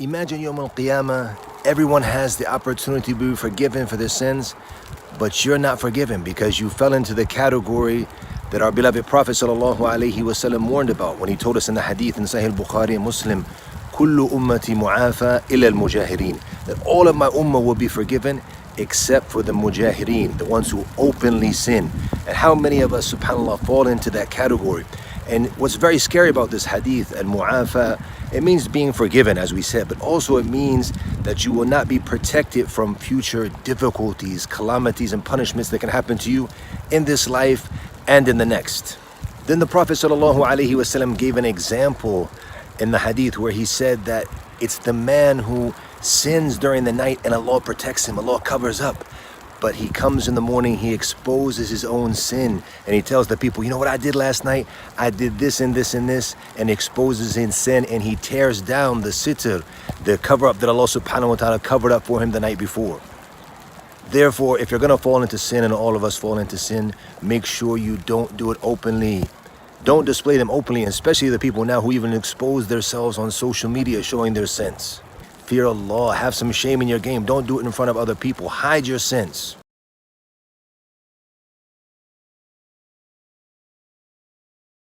Imagine Yawm al-Qiyamah, everyone has the opportunity to be forgiven for their sins, but you're not forgiven because you fell into the category that our beloved Prophet ﷺ warned about when he told us in the hadith in Sahih Bukhari and Muslim, Kullu ummati mu'afa illa al-mujahirin, that all of my ummah will be forgiven except for the mujahirin, the ones who openly sin. And how many of us, subhanAllah, fall into that category? And what's very scary about this hadith, al-mu'afa, it means being forgiven, as we said, but also it means that you will not be protected from future difficulties, calamities, and punishments that can happen to you in this life and in the next. Then the Prophet ﷺ gave an example in the hadith where he said that it's the man who sins during the night and Allah protects him, Allah covers up. But he comes in the morning, he exposes his own sin, and he tells the people, you know what I did last night? I did this and this and this, and exposes his sin, and he tears down the sitr, the cover-up that Allah subhanahu wa ta'ala covered up for him the night before. Therefore, if you're going to fall into sin, and all of us fall into sin, make sure you don't do it openly. Don't display them openly, especially the people now who even expose themselves on social media showing their sins. Fear Allah, have some shame in your game. Don't do it in front of other people. Hide your sins.